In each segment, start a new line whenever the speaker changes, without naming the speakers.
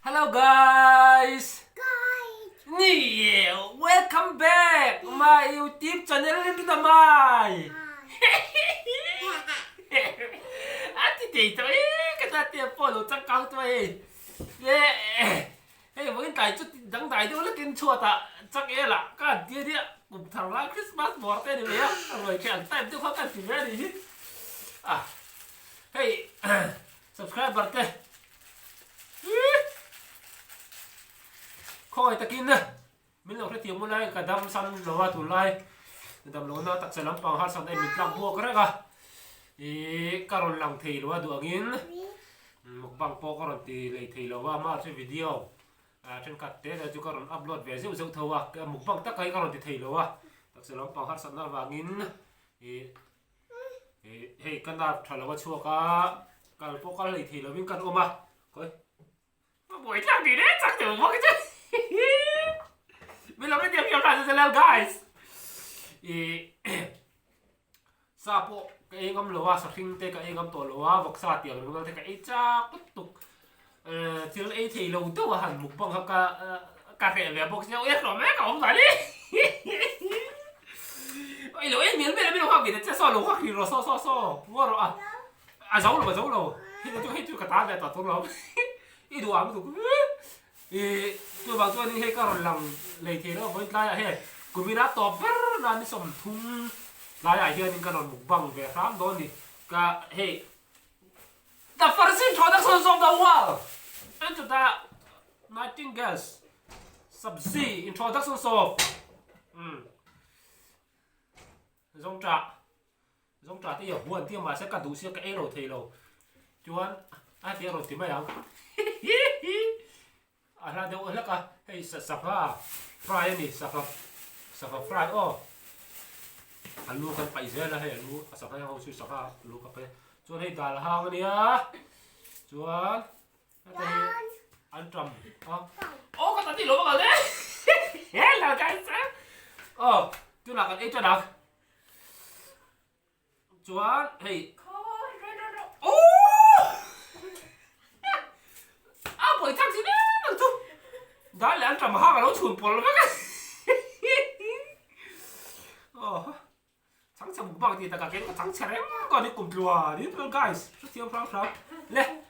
Hello guys! Yeah, welcome back my YouTube channel kita mai. Ati dito kita tiap follow chắc cao tôi. Hey, mỗi ngày chút đăng đại đâu là kinh chua ta chắc é là cái dia dia cùng thằng lá Christmas bọt cái này á, rồi cái anh tay tôi không cần gì nữa đi. À, hey, subscribe bật cái. Khôi ta kín nè, mình lột cái tiếng muốn này cả đâm xăm lột thủ lai, đâm lột nó tặng sẽ lắm bằng hát xong đây mình làm buộc cái cả, ý caron lòng thì lột được nghiến, mukbang po caron thì lấy thì lột mà trên video, trên cắt thế là chú caron upload về dễ dễ thâu cái mukbang tất cái caron thì lột tặng sẽ lắm bằng hát xong nó và nghiến, ý hey cái nào thay lột chua cả po cái lấy thì lột mình cần ôm à, coi, buổi sáng thì đấy chắc chắn không cái chứ. Mình làm cái tiệm hiệu ra cho guys. Sa po cái anh ngâm lúa sa khinh tê cái anh ngâm tổ lúa vọc sa tiệm ngâm tê cái ấy cha cất tục chỉ là ấy thì lâu tu hẳn mục bằng cà phê về bốc nhau ít rồi mấy cậu không phải đi. Ôi lúa ấy miếng bên bên hoa việt chứ sao lúa hoa kỳ rồi sao mua rồi giấu rồi hết cho cả ta về tao thôi ít đồ ăn được. Tôi bảo tôi đi hay cả rồi lòng lấy thế đó với lại hay của mình đã tỏ bớt là đi sầm thùng lại hiện những cái nón mục bằng về khám đó đi cả hey the first introduction of the world and to the Nightingale's subsea introduction of giống trà thì ở buồn thì mà sẽ cả đủ xe cái rồi thầy rồi chuan thì rồi thì mấy không là đâu là cả hay sập fry này sập fry alu kan phải dễ là hay alu sập hay không suy sập alu cà phê chuan hay đào hang này á chuan đây ăn trầm cái tao đi lỗ vào đấy là cái sao chú là cái ấy cho đặc chuan hay buổi sáng gì đấy đó là ăn trầm hoa và nấu chuồn bò lắm cái sáng sớm mukbang thì ta cả cái sáng sớm còn đi cùng lùa đi luôn guys rất thiếu sao lên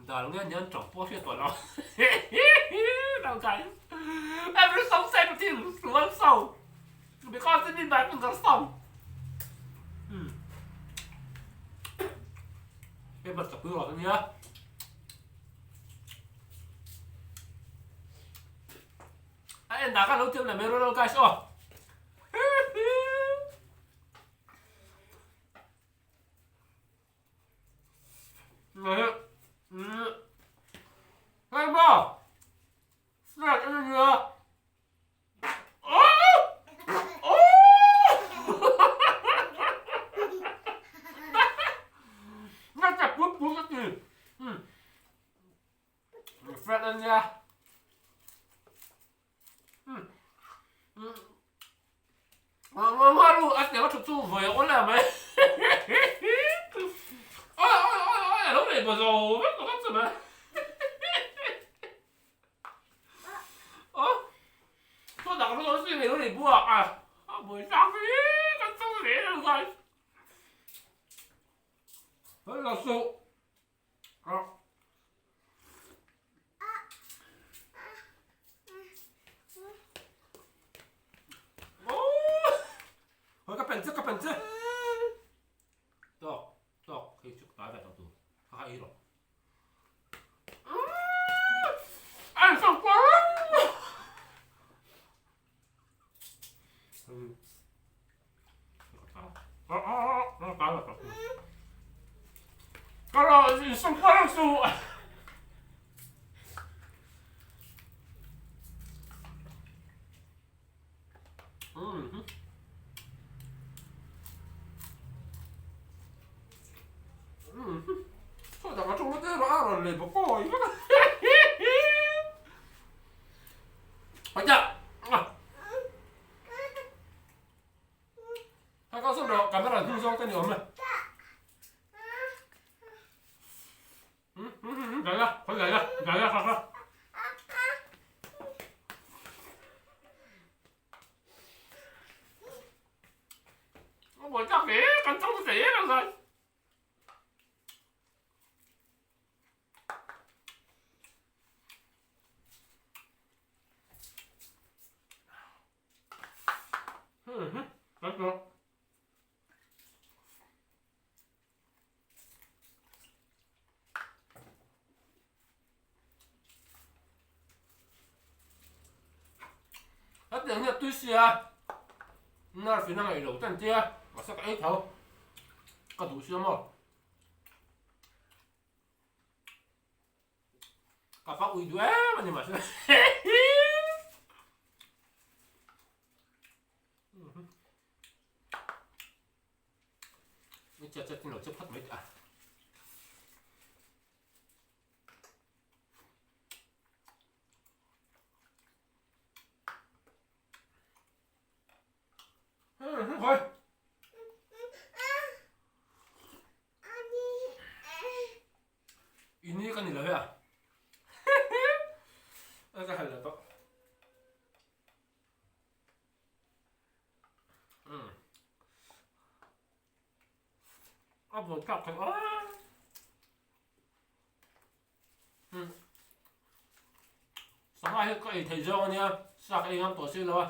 đó là nghe nhân trọng bó chuyện của nó đau trái em cứ sống xem thì luôn sầu vì con sẽ đi bán mình rất sầu em bật tập cứ rồi nhá em đã các đối tượng là mấy đôi guys Hey bro, snack in here. Nó chặt cuốn cái gì? Snack in here. Mà luôn, anh để nó chụp về ổn là mấy. Lúc này vừa rồi mất rồi mà. Tôi đặt nó suy nghĩ nó để buộc buổi sáng đi con sâu rễ rồi rồi đấy là sự cái pen chứ đó khi chụp tái lại tụi hai rồi ăn xong quá nó cá là cá là xong quá su thôi, mà trong nó thế nó rồi lên một coi 거기 가가. 뭘 딱해? 간장도 돼, 얘랑 맛있어. Hết đường nha tôi xìa. Nó phải năng ngày đầu tiên tia. Mà sao cái thấu. Có đủ xìa mà. Cả phát uy đuế mà nhưng mà sao. Chết chết nó chết hết mấy à. Thôi. Ini kan nila ya. Agak halal to. Abo tak kan. Sáng nay có ý thấy rõ nha. Sao cái em tổ sư rồi.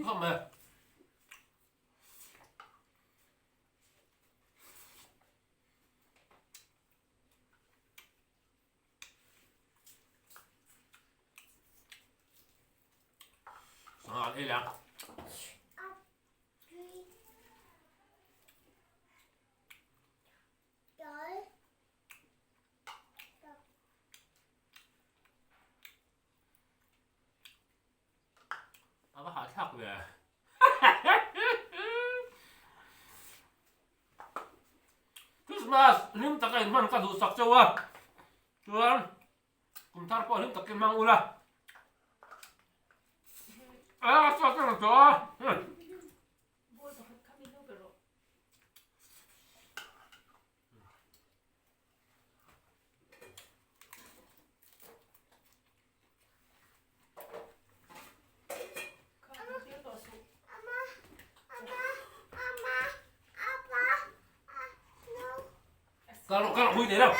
Không mẹ. Đây là có hỏi thật về. Christmas lim takai man ka du sak chawa. Tuan kum thar po lim takai mang ula. Ah, sao cái đó? Kalau hui thế đâu?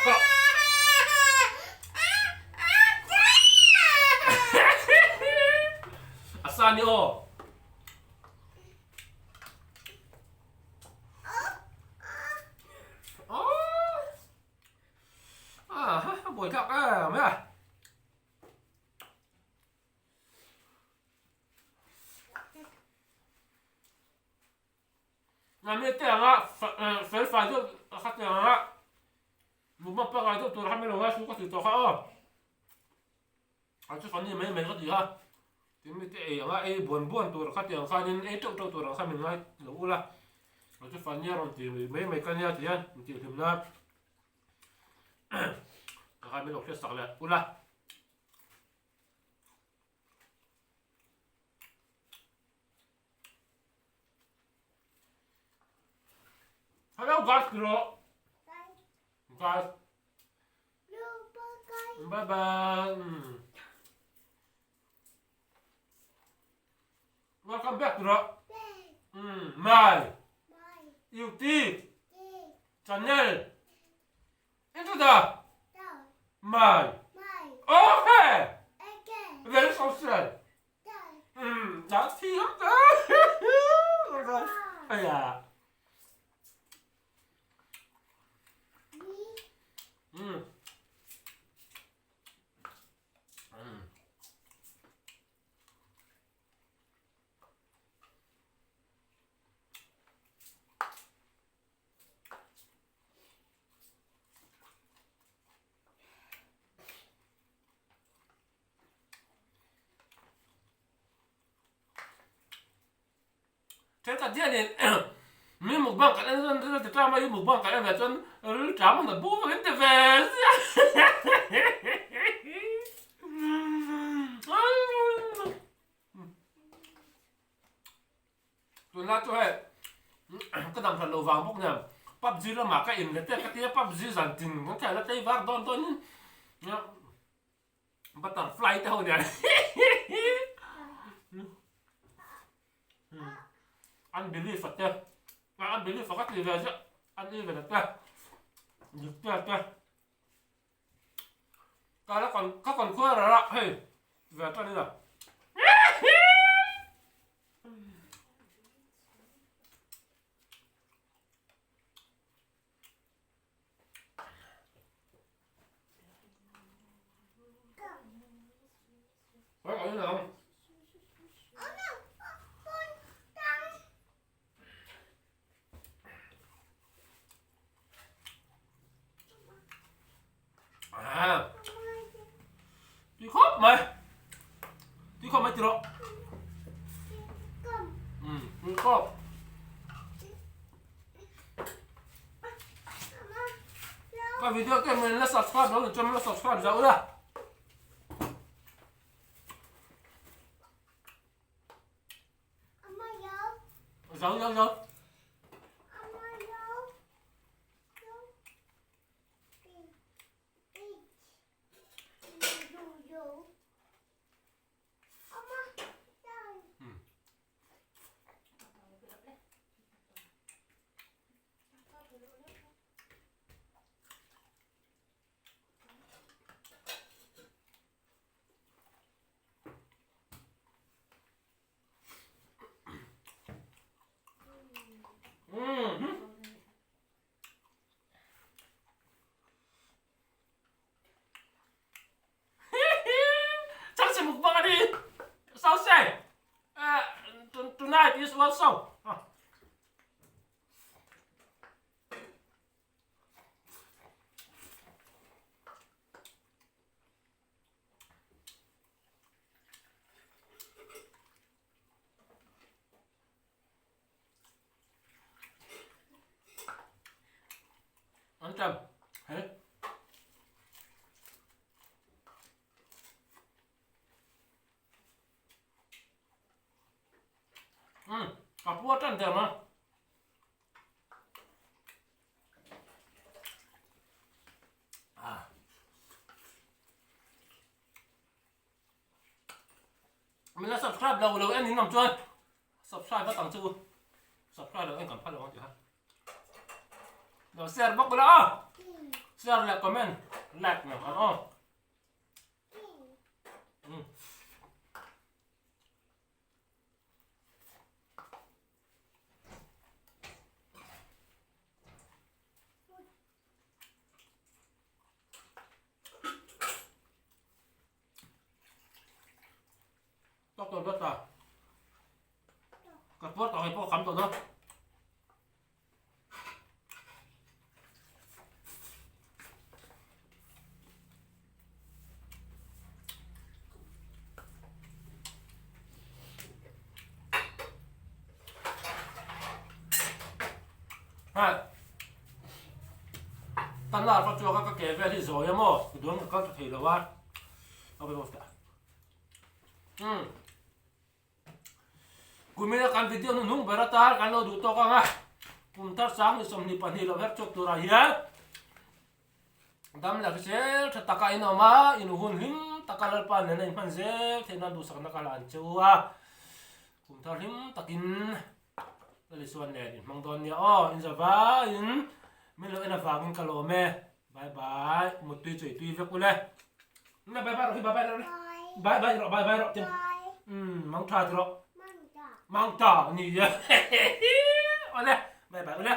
Asan yo. Buổi thật à mấy à. Ngày mai tiền á, phải cho khách tiền á. Mukbang pa kayo to kami lo ha suka dito ka oh. Ato kani may ka diha. Timite nga buon to ka ti ang kanin to kami nga lo ula. Ato fanya ron ti may kanya ti yan, ti timna. Kami lo kaya sakla ula. Hello guys, bro. Guys. Bye bye. Welcome back, bro. My YouTube channel. Into the my. Okay. Very social. That's him. Yeah. thế cả dia này mình mukbang cái này nóจะทำอะไรmukbang cái nàyจนtrảมันแบบบู๊มันจะเฟสตัวน่าช่วยก็ดังทันโลวางพวกเนี่ยปั๊บจีแล้วมาก็อินเลยแต่ก็ที่ปั๊บจีสันตินมันแค่ละใจวางตอนนี้เนี่ยบัตเตอร์ฟลายเท่าเนี่ยอันบิลลี่ฝัดเจ้าอันบิลลี่ฝัดก็ตีเลยจ้ะอันนี้เป็นเจ้าหยุดเจ้าก็แล้วก่อนขั้วละเฮ้ยแบบตอนนี้ล่ะเฮ้ยเอาเนี่ยเอาที่ครบไหมที่ครบไหมจิโร่ที่ครบก็วิดีโอเกมมันแล้ว subscribe แล้วจนแล้ว subscribe จะเอาละgiấu Chang mukbang đi sao say tonight is what so anh Trâm hả cặp vua trần đẹp mà mình đã subscribe đầu anh nín nằm chưa subscribe bắt tặng chưa subscribe được anh cảm phát được không chị ha rồi share bóc đó share like comment like nè tóc tôi rất là cắt vớt tao hay có khắm tôi đóตั้งแต่พอจวก็เก็บไว้ที่สวยมั้งดูมันก็ถือเลยว่าเอาไปหมดอ่ะกูมีการวิดีโอนุ่งเบรตาการเราดูตัวกันอ่ะคุณทัศน์สังสมนิพันธ์เราเห็นจบตัวอะไรอ่ะดำหลักเสียถ้าตะการอินออกมาอินหุ่นหิมตะการลปันเนี่ยมันเสียเท่านั้นดูสักนักการอันเจ้าคุณทัศน์หิมตะกินเลยส่วนเนี่ยมังตอนเนี่ยอ๋ออินจะว่าอินไม่รู้อินฝากอินกะโลเม่บายบายหมดตุยจุยตุยเฟกุเลยนี่บายบายหรอบายบายหรอบายบายหรอบายบายหรอจริงมังท่าหรอมังท่านี่เยอะโอเคบายบายโอเค